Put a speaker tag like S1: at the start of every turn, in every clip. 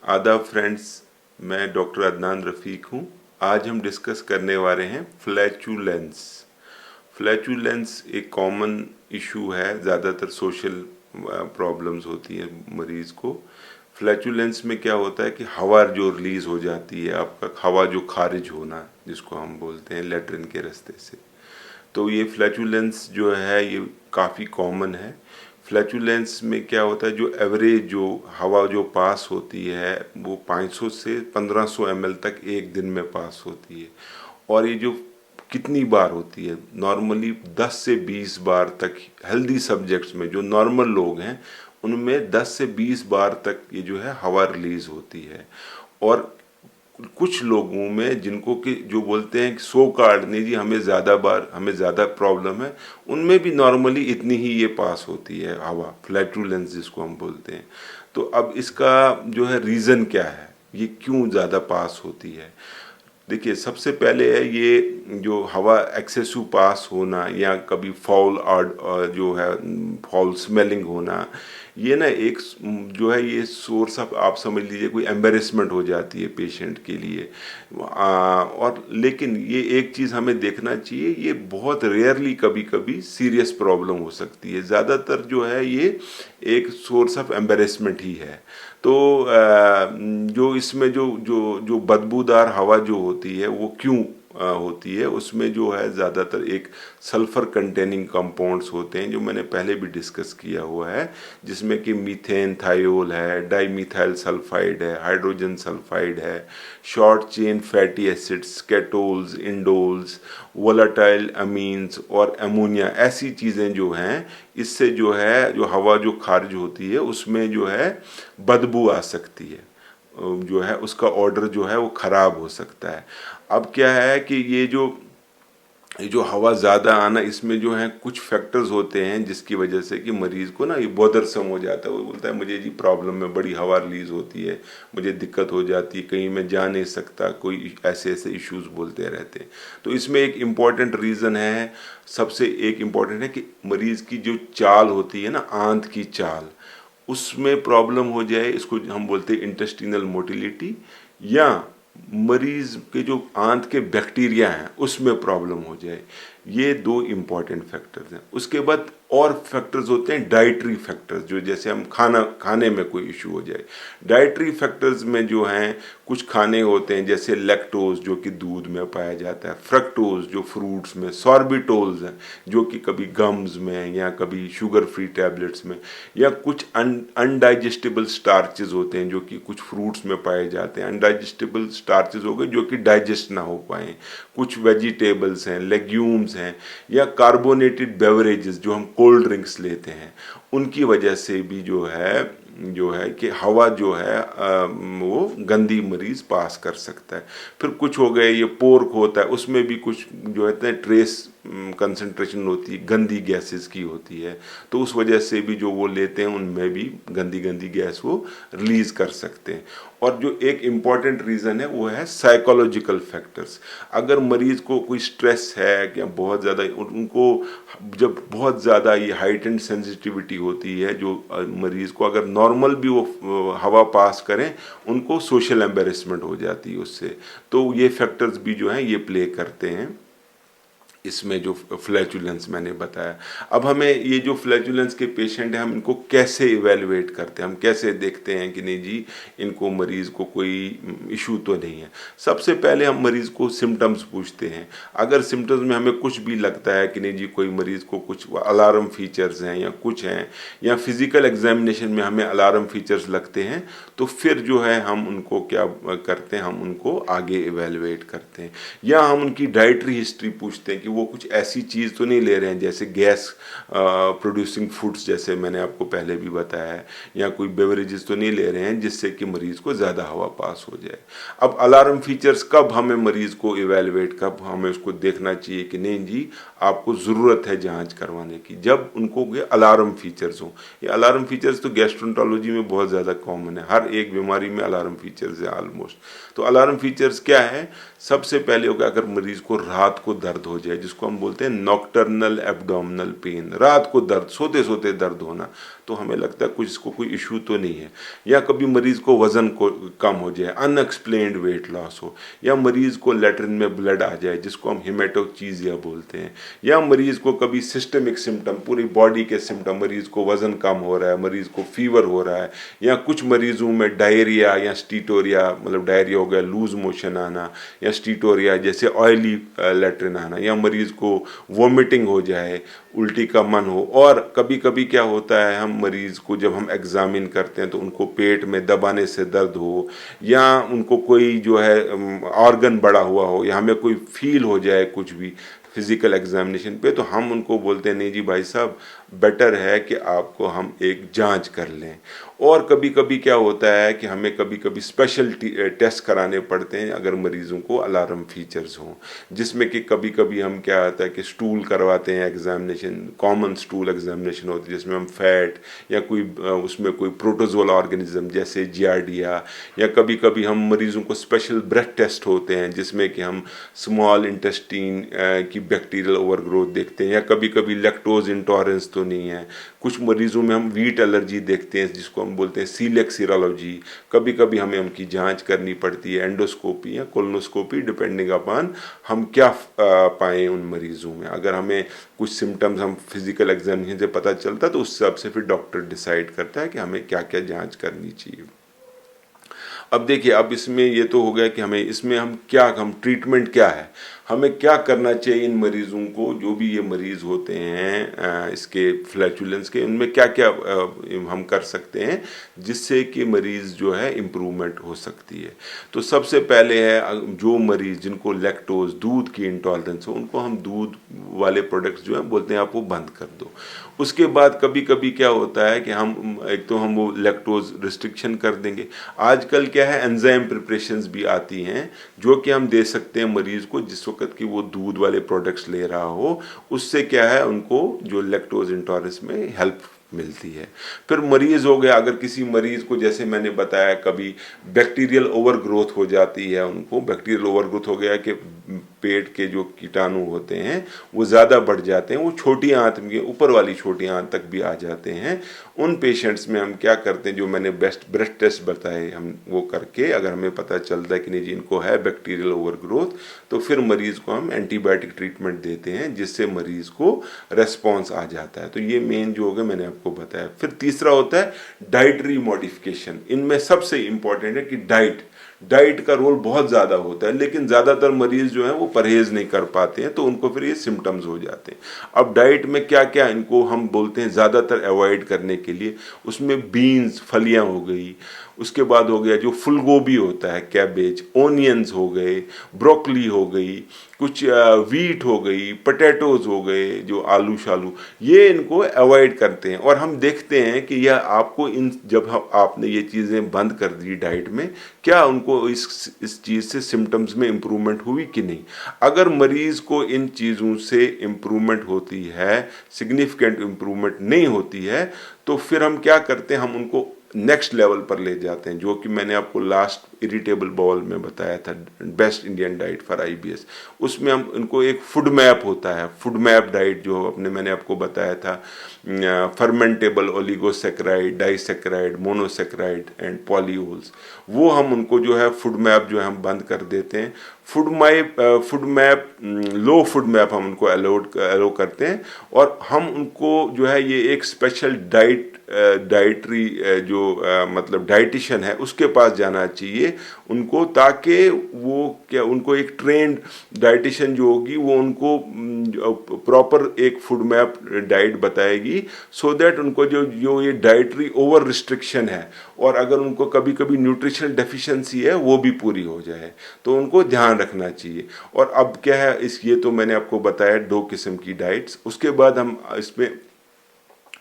S1: आदाब फ्रेंड्स, मैं डॉक्टर अदनान रफ़ीक हूँ। आज हम डिस्कस करने वाले हैं फ्लैचुलेंस। फ्लैचुलेंस एक कॉमन इशू है, ज़्यादातर सोशल प्रॉब्लम्स होती है मरीज़ को। फ्लैचुलेंस में क्या होता है कि हवा जो रिलीज़ हो जाती है, आपका हवा जो खारिज होना जिसको हम बोलते हैं लेट्रिन के रास्ते से, तो ये फ्लैचुलेंस जो है ये काफ़ी कॉमन है। फ्लैचुलेंस में क्या होता है, जो एवरेज जो हवा जो पास होती है वो 500 से 1500 ml तक एक दिन में पास होती है। और ये जो कितनी बार होती है, नॉर्मली 10 से 20 बार तक हेल्दी सब्जेक्ट्स में, जो नॉर्मल लोग हैं उनमें 10 से 20 बार तक ये जो है हवा रिलीज होती है। और कुछ लोगों में जिनको कि जो बोलते हैं कि सो कार्ड नहीं जी हमें ज़्यादा प्रॉब्लम है, उनमें भी नॉर्मली इतनी ही ये पास होती है हवा, फ्लैटुलेंस जिसको हम बोलते हैं। तो अब इसका जो है रीज़न क्या है, ये क्यों ज़्यादा पास होती है। देखिए, सबसे पहले है ये जो हवा एक्सेसिव पास होना या कभी फाउल जो है फाउल स्मेलिंग होना, ये ना एक जो है ये सोर्स ऑफ, आप समझ लीजिए कोई एम्बेरसमेंट हो जाती है पेशेंट के लिए। और लेकिन ये एक चीज़ हमें देखना चाहिए, ये बहुत रेयरली कभी कभी सीरियस प्रॉब्लम हो सकती है। ज़्यादातर जो है ये एक सोर्स ऑफ एम्बेरसमेंट ही है। तो जो इसमें जो जो जो बदबूदार हवा जो होती है वो क्यों होती है, उसमें जो है ज़्यादातर एक सल्फ़र कंटेनिंग कंपाउंड्स होते हैं जो मैंने पहले भी डिस्कस किया हुआ है, जिसमें कि मीथेन थायोल है, डाईमीथाइल सल्फाइड है, हाइड्रोजन सल्फाइड है, short chain fatty acids, ketols, indoles, volatile amines और अमोनिया, ऐसी चीज़ें जो हैं इससे जो है जो हवा जो खारिज होती है उसमें जो है बदबू आ सकती है, जो है उसका ऑर्डर जो है वो ख़राब हो सकता है। अब क्या है कि ये जो हवा ज़्यादा आना, इसमें जो है कुछ फैक्टर्स होते हैं जिसकी वजह से कि मरीज़ को ना ये बोदरसम हो जाता है। वो बोलता है मुझे जी प्रॉब्लम में बड़ी हवा रिलीज़ होती है, मुझे दिक्कत हो जाती है, कहीं मैं जा नहीं सकता, कोई ऐसे ऐसे इश्यूज बोलते रहते हैं। तो इसमें एक इम्पॉर्टेंट रीज़न है, सबसे एक इम्पॉर्टेंट है कि मरीज़ की जो चाल होती है ना, आंत की चाल, उसमें प्रॉब्लम हो जाए, इसको हम बोलते हैं इंटेस्टिनल मोटिलिटी, या मरीज के जो आंत के बैक्टीरिया हैं उसमें प्रॉब्लम हो जाए। ये दो इम्पॉर्टेंट फैक्टर्स हैं। उसके बाद और फैक्टर्स होते हैं डाइटरी फैक्टर्स, जो जैसे हम खाने में कोई इशू हो जाए। डाइटरी फैक्टर्स में जो हैं कुछ खाने होते हैं जैसे लैक्टोज जो कि दूध में पाया जाता है, फ्रक्टोज जो फ्रूट्स में, सॉर्बिटोल्स हैं जो कि कभी गम्स में या कभी शुगर फ्री टैबलेट्स में, या कुछ अनडाइजेस्टेबल स्टार्चेज होते हैं जो कि कुछ फ्रूट्स में पाए जाते हैं। अनडाइजेस्टेबल स्टार्चेज हो गए जो कि डाइजेस्ट ना हो पाए। कुछ वेजिटेबल्स हैं, लेग्यूम्स हैं, या कार्बोनेटेड बेवरेजेस जो हम कोल्ड ड्रिंक्स लेते हैं, उनकी वजह से भी जो है कि हवा जो है वो गंदी मरीज पास कर सकता है। फिर कुछ हो गए, ये पोर्क होता है, उसमें भी कुछ जो है ट्रेस कंसंट्रेशन होती है, गंदी गैसेस की होती है, तो उस वजह से भी जो वो लेते हैं उनमें भी गंदी गंदी गैस वो रिलीज कर सकते हैं। और जो एक इम्पॉर्टेंट रीज़न है वो है साइकोलॉजिकल फैक्टर्स। अगर मरीज़ को कोई स्ट्रेस है या बहुत ज़्यादा, उनको जब बहुत ज़्यादा ये हाइटेंड सेंसिटिविटी होती है, जो मरीज़ को अगर नॉर्मल भी वो हवा पास करें उनको सोशल एम्बेरसमेंट हो जाती है उससे, तो ये फैक्टर्स भी जो हैं ये प्ले करते हैं इसमें जो फ्लैचुलेंस मैंने बताया। अब हमें ये जो फ्लैचुलेंस के पेशेंट हैं हम इनको कैसे इवेलुएट करते हैं, हम कैसे देखते हैं कि नहीं जी इनको मरीज़ को कोई इशू तो नहीं है। सबसे पहले हम मरीज़ को सिम्टम्स पूछते हैं। अगर सिम्टम्स में हमें कुछ भी लगता है कि नहीं जी कोई मरीज़ को कुछ अलार्म फीचर्स हैं या कुछ हैं, या फिज़िकल एग्जामिनेशन में हमें अलार्म फीचर्स लगते हैं, तो फिर जो है हम उनको क्या करते हैं, हम उनको आगे इवेलुएट करते हैं। या हम उनकी डाइटरी हिस्ट्री पूछते हैं कि वो कुछ ऐसी चीज़ तो नहीं ले रहे हैं जैसे गैस प्रोड्यूसिंग फूड्स, जैसे मैंने आपको पहले भी बताया है, या कोई बेवरेजेस तो नहीं ले रहे हैं जिससे कि मरीज़ को ज़्यादा हवा पास हो जाए। अब अलार्म फीचर्स कब हमें मरीज़ को इवेलुएट, कब हमें उसको देखना चाहिए कि नहीं जी आपको ज़रूरत है जांच करवाने की, जब उनको ये अलार्म फीचर्स हों। ये अलार्म फीचर्स तो गैस्ट्रोंटोलॉजी में बहुत ज़्यादा कॉमन है, हर एक बीमारी में अलार्म फीचर्स है ऑलमोस्ट। तो अलार्म फीचर्स क्या है, सबसे पहले होगा अगर मरीज़ को रात को दर्द हो जाए, जिसको हम बोलते हैं नॉक्टर्नल एब्डोमिनल पेन, रात को दर्द, सोते सोते दर्द होना, तो हमें लगता है कुछ इसको कोई इशू तो नहीं है। या कभी मरीज को वजन को कम हो जाए, अनएक्सप्लेन्ड वेट लॉस हो, या मरीज को लेटरिन में ब्लड आ जाए जिसको हम हेमेटोचीजिया बोलते हैं, या मरीज को कभी सिस्टमिक सिम्टम, पूरी बॉडी के सिम्टम, मरीज को वजन कम हो रहा है, मरीज को फीवर हो रहा है, या कुछ मरीजों में डायरिया या स्टीटोरिया, मतलब डायरिया हो गया, लूज मोशन आना, या स्टीटोरिया जैसे ऑयली लेटरिन आना, या मरीज को वोमिटिंग हो जाए, उल्टी का मन हो। और कभी कभी क्या होता है, हम मरीज को जब हम एग्जामिन करते हैं तो उनको पेट में दबाने से दर्द हो, या उनको कोई जो है ऑर्गन बड़ा हुआ हो, या हमें कोई फील हो जाए कुछ भी फिजिकल एग्जामिनेशन पे, तो हम उनको बोलते हैं नहीं जी भाई साहब, बेटर है कि आपको हम एक जांच कर लें। और कभी कभी क्या होता है कि हमें कभी कभी स्पेशल टेस्ट कराने पड़ते हैं अगर मरीजों को अलार्म फीचर्स हों, जिसमें कि कभी कभी हम क्या होता है कि स्टूल करवाते हैं एग्जामिनेशन, कॉमन स्टूल एग्जामिनेशन होती है जिसमें हम फैट या कोई उसमें कोई प्रोटोजोल ऑर्गेनिज्म जैसे जियार्डिया, या कभी कभी हम मरीजों को स्पेशल ब्रेथ टेस्ट होते हैं जिसमें कि हम स्मॉल इंटेस्टीन की बैक्टीरियल ओवरग्रोथ देखते हैं, या कभी कभी लैक्टोज इंटॉलरेंस तो नहीं है। कुछ मरीजों में हम वीट एलर्जी देखते हैं जिसको हम बोलते हैं सीलेक सीरोलॉजी। कभी कभी हमें उनकी जांच करनी पड़ती है, एंडोस्कोपी या कोलोनोस्कोपी, डिपेंडिंग अपॉन हम क्या पाएँ उन मरीजों में। अगर हमें कुछ सिम्टम्स हम फिजिकल एग्जामिनेशन से पता चलता है तो उस हिसाब से फिर डॉक्टर डिसाइड करता है कि हमें क्या क्या जांच करनी चाहिए। अब देखिए, अब इसमें ये तो हो गया कि हमें इसमें हम ट्रीटमेंट क्या है, हमें क्या करना चाहिए इन मरीजों को, जो भी ये मरीज होते हैं इसके फ्लैचुलेंस के, उनमें क्या क्या हम कर सकते हैं जिससे कि मरीज जो है इम्प्रूवमेंट हो सकती है। तो सबसे पहले है, जो मरीज जिनको लैक्टोज, दूध की इंटॉलरेंस हो, उनको हम दूध वाले प्रोडक्ट्स जो है बोलते हैं आप वो बंद कर दो। उसके बाद कभी कभी क्या होता है कि हम एक तो हम वो लैक्टोज रिस्ट्रिक्शन कर देंगे। आजकल क्या है, एंजाइम प्रिपरेशंस भी आती हैं जो कि हम दे सकते हैं मरीज को जिस वक्त कि वो दूध वाले प्रोडक्ट्स ले रहा हो, उससे क्या है उनको जो लैक्टोज इंटॉलरेंस में हेल्प मिलती है। फिर मरीज हो गया, अगर किसी मरीज को जैसे मैंने बताया कभी बैक्टीरियल ओवरग्रोथ हो जाती है, उनको बैक्टीरियल ओवरग्रोथ हो गया कि पेट के जो कीटाणु होते हैं वो ज़्यादा बढ़ जाते हैं, वो छोटी आंत में, ऊपर वाली छोटी आंत तक भी आ जाते हैं। उन पेशेंट्स में हम क्या करते हैं, जो मैंने बेस्ट ब्रेथ टेस्ट बताए, हम वो करके अगर हमें पता चलता है कि नहीं जी इनको है बैक्टीरियल ओवरग्रोथ, तो फिर मरीज को हम एंटीबायोटिक ट्रीटमेंट देते हैं जिससे मरीज को रेस्पॉन्स आ जाता है। तो ये मेन जो हो गया मैंने आपको बताया। फिर तीसरा होता है डाइटरी मॉडिफिकेशन। इनमें सबसे इंपॉर्टेंट है कि डाइट का रोल बहुत ज़्यादा होता है, लेकिन ज़्यादातर मरीज जो हैं वो परहेज़ नहीं कर पाते हैं, तो उनको फिर ये सिम्टम्स हो जाते हैं। अब डाइट में क्या क्या इनको हम बोलते हैं ज़्यादातर अवॉइड करने के लिए, उसमें बीन्स, फलियां हो गई, उसके बाद हो गया जो फुल गोभी होता है, कैबेज, ओनियंस हो गए, ब्रोकली हो गई, कुछ वीट हो गई, पोटैटोज हो गए, जो आलू शालू, ये इनको अवॉइड करते हैं। और हम देखते हैं कि यह आपको जब आपने ये चीज़ें बंद कर दी डाइट में, क्या उनको इस चीज़ से सिम्टम्स में इम्प्रूवमेंट हुई कि नहीं। अगर मरीज़ को इन चीज़ों से इम्प्रूवमेंट होती है, सिग्निफिकेंट इम्प्रूवमेंट नहीं होती है, तो फिर हम क्या करते हैं, हम उनको नेक्स्ट लेवल पर ले जाते हैं, जो कि मैंने आपको लास्ट इरिटेबल बाउल में बताया था, best Indian diet for IBS. उसमें हम इनको एक फूड मैप होता है, फूड मैप डाइट जो मैंने आपको बताया था, fermentable oligosaccharide, disaccharide, monosaccharide and polyols, वो हम उनको जो है फूड मैप जो है हम बंद कर देते हैं। फूड मैप लो फूड मैप हम उनको अलो करते हैं, और हम उनको जो है ये एक स्पेशल डाइटरी जो मतलब डाइटिशियन है उसके पास जाना चाहिए उनको, ताकि वो क्या उनको एक ट्रेंड डाइटिशियन जो होगी वो उनको प्रॉपर एक फूड मैप डाइट बताएगी, सो दैट उनको जो ये डाइटरी ओवर रिस्ट्रिक्शन है और अगर उनको कभी कभी न्यूट्रिशनल डेफिशिएंसी है वो भी पूरी हो जाए, तो उनको ध्यान रखना चाहिए। और अब क्या है, ये तो मैंने आपको बताया 2 किस्म की डाइट्स। उसके बाद हम इसमें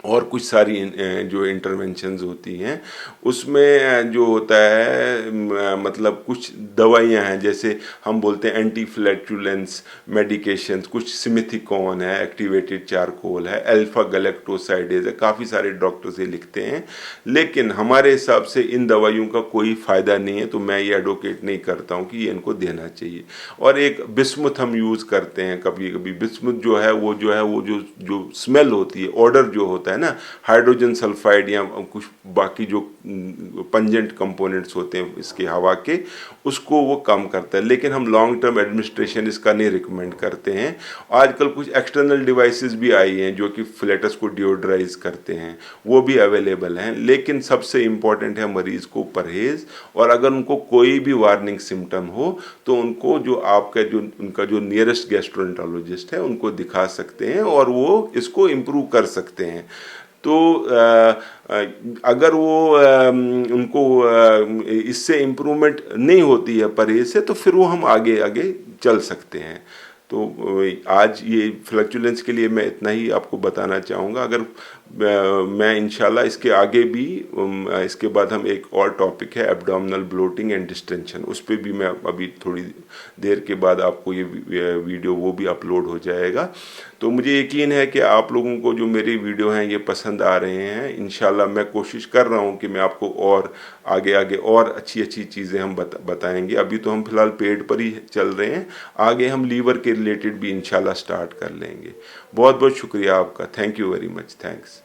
S1: और कुछ सारी जो इंटरवेंशंस होती हैं उसमें जो होता है मतलब कुछ दवाइयां हैं, जैसे हम बोलते हैं एंटी फ्लैटुलेंस मेडिकेशंस, कुछ सिमिथिकॉन है, एक्टिवेटेड चारकोल है, अल्फा गैलेक्टोसाइडेज है, काफ़ी सारे डॉक्टर्स ये लिखते हैं। लेकिन हमारे हिसाब से इन दवाइयों का कोई फ़ायदा नहीं है, तो मैं ये एडवोकेट नहीं करता हूँ कि ये इनको देना चाहिए। और एक बिस्मुथ हम यूज़ करते हैं कभी कभी। बिस्मुथ जो है वो जो जो स्मेल होती है, ऑडर जो होता है ना, हाइड्रोजन सल्फाइड या कुछ बाकी जो पंजेंट कंपोनेंट्स होते हैं इसके हवा के, उसको वो कम करता है। लेकिन हम लॉन्ग टर्म एडमिनिस्ट्रेशन इसका नहीं रिकमेंड करते हैं। आजकल कुछ एक्सटर्नल डिवाइसेस भी आई हैं जो कि फ्लैटस को डिओड्राइज करते हैं, वो भी अवेलेबल हैं। लेकिन सबसे इम्पॉर्टेंट है मरीज़ को परहेज़, और अगर उनको कोई भी वार्निंग सिम्टम हो तो उनको जो आपका जो उनका जो नियरेस्ट गैस्ट्रोएंटरोलॉजिस्ट है उनको दिखा सकते हैं और वो इसको इम्प्रूव कर सकते हैं। तो अगर वो उनको इससे इम्प्रूवमेंट नहीं होती है परहेज से, तो फिर वो हम आगे आगे चल सकते हैं। तो आज ये फ्लैचुलेंस के लिए मैं इतना ही आपको बताना चाहूँगा। अगर मैं इंशाल्लाह इसके आगे भी इसके बाद हम एक और टॉपिक है एब्डोमिनल ब्लोटिंग एंड डिस्टेंशन, उस पर भी मैं अभी थोड़ी देर के बाद आपको ये वीडियो वो भी अपलोड हो जाएगा। तो मुझे यकीन है कि आप लोगों को जो मेरे वीडियो हैं ये पसंद आ रहे हैं। इंशाल्लाह मैं कोशिश कर रहा हूँ कि मैं आपको और आगे आगे और अच्छी अच्छी चीज़ें हम बताएंगे। अभी तो हम फिलहाल पेट पर ही चल रहे हैं, आगे हम लीवर के रिलेटेड भी इंशाल्लाह स्टार्ट कर लेंगे। बहुत बहुत शुक्रिया आपका। Thank you very much. Thanks.